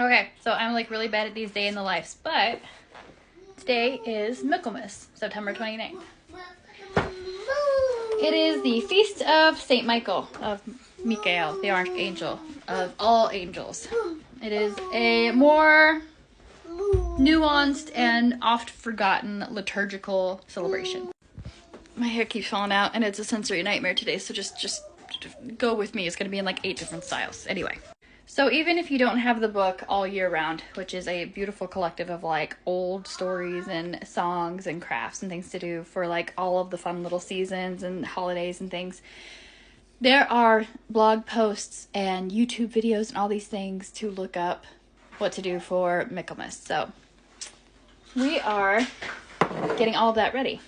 Okay, so I'm like really bad at these day in the lives, but today is Michaelmas, September 29th. It is the feast of Saint Michael, of Michael the Archangel, of all angels. It is a more nuanced and oft forgotten liturgical celebration. My hair keeps falling out and it's a sensory nightmare today, so just go with me. It's going to be in like 8 different styles. Anyway. So even if you don't have the book all year round, which is a beautiful collective of like old stories and songs and crafts and things to do for like all of the fun little seasons and holidays and things, there are blog posts and YouTube videos and all these things to look up what to do for Michaelmas. So we are getting all of that ready.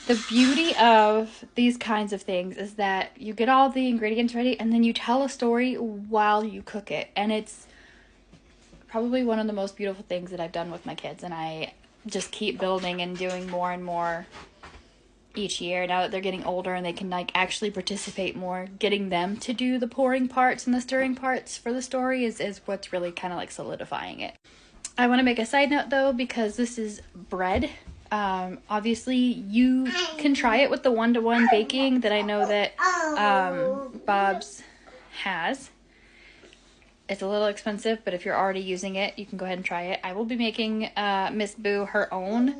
The beauty of these kinds of things is that you get all the ingredients ready and then you tell a story while you cook it. And it's probably one of the most beautiful things that I've done with my kids. And I just keep building and doing more and more each year. Now that they're getting older and they can like actually participate more, getting them to do the pouring parts and the stirring parts for the story is what's really kind of like solidifying it. I want to make a side note though, because this is bread. Obviously you can try it with the 1-to-1 baking that I know that Bob's has. It's a little expensive, but if you're already using it, you can go ahead and try it. I will be making Miss Boo her own.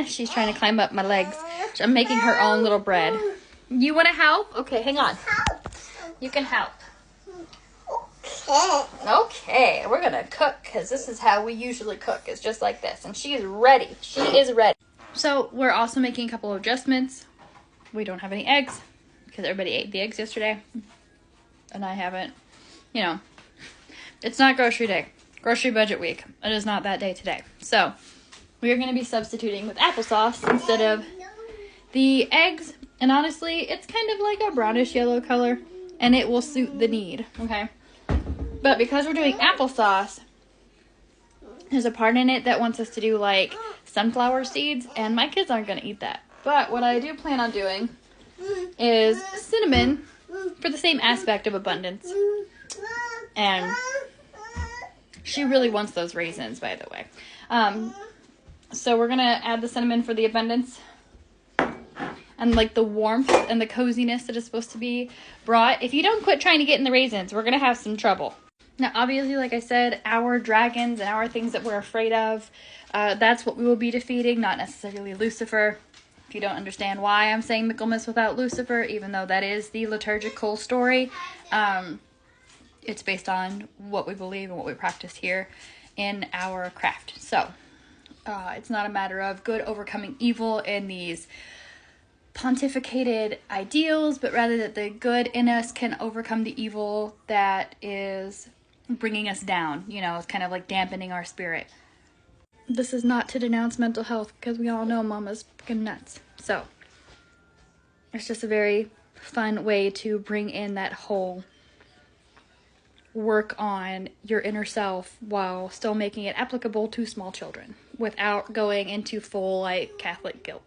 She's trying to climb up my legs. I'm making her own little bread. You want to help? Okay, hang on. You can help. Okay, we're gonna cook because this is how we usually cook. It's just like this, and she is ready. She is ready. So we're also making a couple of adjustments. We don't have any eggs because everybody ate the eggs yesterday, and I haven't. You know, it's not grocery day, grocery budget week. It is not that day today. So we are going to be substituting with applesauce instead of the eggs. And honestly, it's kind of like a brownish yellow color, and it will suit the need. Okay. But because we're doing applesauce, there's a part in it that wants us to do like sunflower seeds, and my kids aren't going to eat that. But what I do plan on doing is cinnamon for the same aspect of abundance. And she really wants those raisins, by the way. So we're going to add the cinnamon for the abundance and like the warmth and the coziness that is supposed to be brought. If you don't quit trying to get in the raisins, we're going to have some trouble. Now, obviously, like I said, our dragons and our things that we're afraid of, that's what we will be defeating, not necessarily Lucifer. If you don't understand why I'm saying Michaelmas without Lucifer, even though that is the liturgical story, it's based on what we believe and what we practice here in our craft. So, it's not a matter of good overcoming evil in these pontificated ideals, but rather that the good in us can overcome the evil that is bringing us down. You know, it's kind of like dampening our spirit. This is not to denounce mental health, because we all know mama's fucking nuts. So it's just a very fun way to bring in that whole work on your inner self while still making it applicable to small children without going into full like Catholic guilt.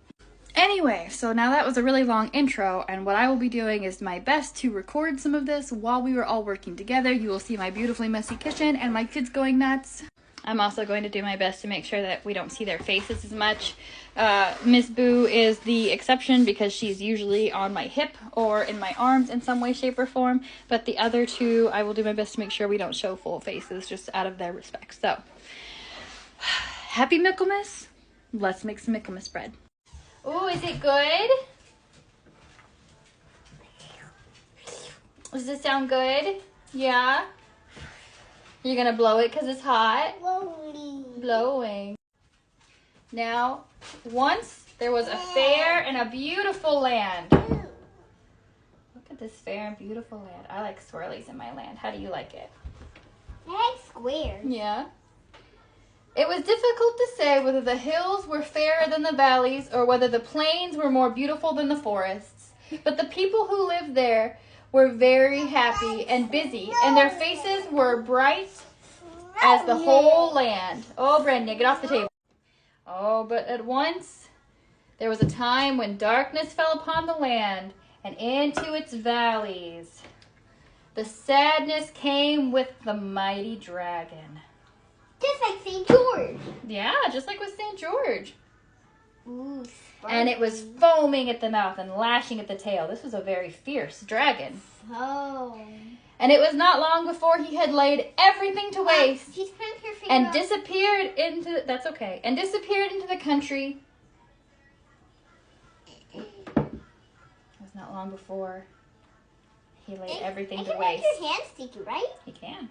Anyway, so now that was a really long intro, and what I will be doing is my best to record some of this while we were all working together. You will see my beautifully messy kitchen and my kids going nuts. I'm also going to do my best to make sure that we don't see their faces as much. Miss Boo is the exception because she's usually on my hip or in my arms in some way, shape, or form. But the other two, I will do my best to make sure we don't show full faces just out of their respect. So, happy Michaelmas. Let's make some Michaelmas bread. Oh, is it good? Does it sound good? Yeah? You're gonna blow it because it's hot? Blowing. Now, once there was a fair in a beautiful land. Look at this fair and beautiful land. I like swirlies in my land. How do you like it? I like squares. Yeah. It was difficult to say whether the hills were fairer than the valleys or whether the plains were more beautiful than the forests. But the people who lived there were very happy and busy, and their faces were bright as the whole land. Oh, Brenda, get off the table. Oh, but at once there was a time when darkness fell upon the land and into its valleys. the sadness came with the mighty dragon. Just like St. George. Yeah, just like with St. George. Ooh, and it was foaming at the mouth and lashing at the tail. This was a very fierce dragon. Oh. And it was not long before he had laid everything to waste and disappeared into, that's okay, and disappeared into the country. It was not long before he laid everything to waste. Make your hands sticky, right? He can.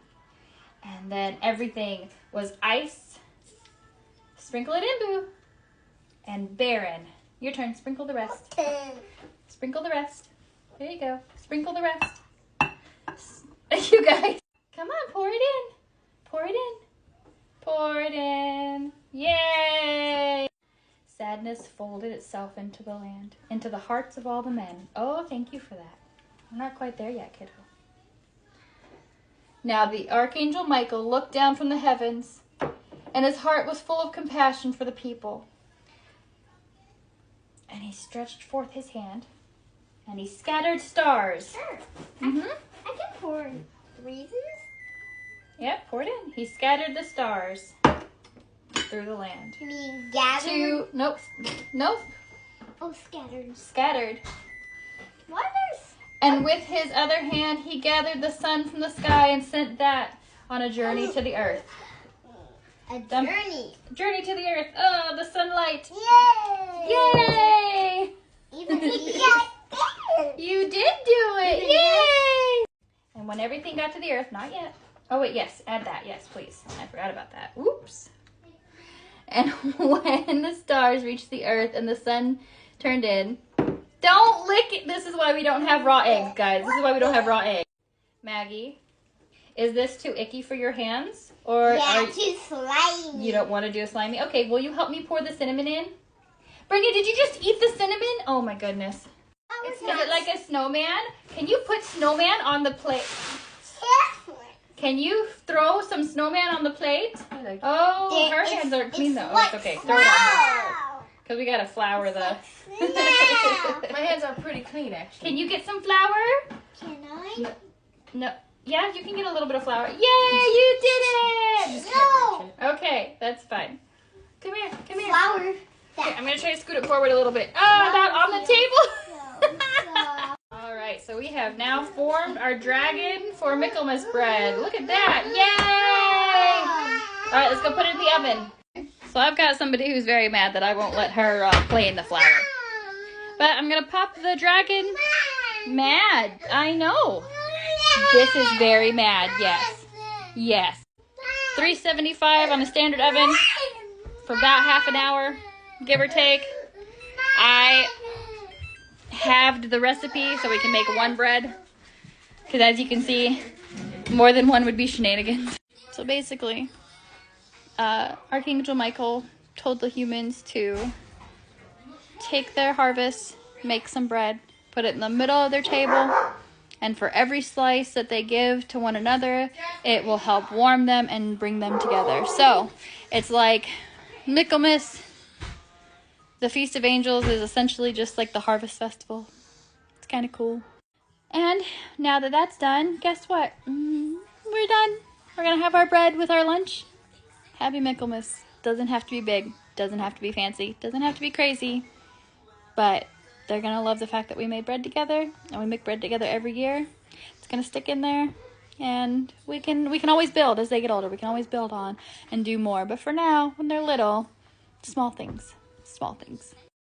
And then everything was ice. Sprinkle it in, boo. And barren. Your turn. Sprinkle the rest. Sprinkle the rest. There you go. Sprinkle the rest. You guys. Come on, pour it in. Pour it in. Pour it in. Yay! Sadness folded itself into the land, into the hearts of all the men. Oh, thank you for that. I'm not quite there yet, kiddo. Now the Archangel Michael looked down from the heavens, and his heart was full of compassion for the people. And he stretched forth his hand, and he scattered stars. Sure. Mm-hmm. I can pour reasons. Yep, pour it in. He scattered the stars through the land. You mean gathered? Nope. Nope. Oh, scattered. Scattered. What? And with his other hand, he gathered the sun from the sky and sent that on a journey to the earth. A journey. Journey to the earth. Oh, the sunlight. Yay! Yay! Even You did do it. Yay! And when everything got to the earth, not yet. Oh, wait, yes. Add that. Yes, please. I forgot about that. Oops. And when the stars reached the earth and the sun turned in, don't lick it. This is why we don't have raw eggs, guys. This is why we don't have raw eggs. Maggie, is this too icky for your hands? Or too slimy. You don't want to do a slimy? Okay, will you help me pour the cinnamon in? Brenda, did you just eat the cinnamon? Oh my goodness. Is it like a snowman? Can you put snowman on the plate? Can you throw some snowman on the plate? Oh, her hands aren't clean though. Oh, it's okay. Throw it on her. Because we got to flour the... My hands are pretty clean, actually. Can you get some flour? Can I? No. Yeah, you can get a little bit of flour. Yay, you did it! No. Okay, that's fine. Come here, come here. Flour. Okay, I'm going to try to scoot it forward a little bit. Oh, about on the table. All right, so we have now formed our dragon for Michaelmas bread. Look at that. Yay! All right, let's go put it in the oven. So I've got somebody who's very mad that I won't let her play in the flour. But I'm going to pop the dragon. Mad. I know. This is very mad. Yes. Yes. 375 on a standard oven for about half an hour, give or take. I halved the recipe so we can make one bread. Because as you can see, more than one would be shenanigans. So basically, Archangel Michael told the humans to take their harvest, make some bread, put it in the middle of their table, and for every slice that they give to one another, it will help warm them and bring them together. So, it's like Michaelmas, the Feast of Angels, is essentially just like the Harvest Festival. It's kind of cool. And now that that's done, guess what? We're done. We're going to have our bread with our lunch. Happy Michaelmas. Doesn't have to be big. Doesn't have to be fancy. Doesn't have to be crazy. But they're going to love the fact that we made bread together. And we make bread together every year. It's going to stick in there. And we can always build as they get older. We can always build on and do more. But for now, when they're little, small things. Small things.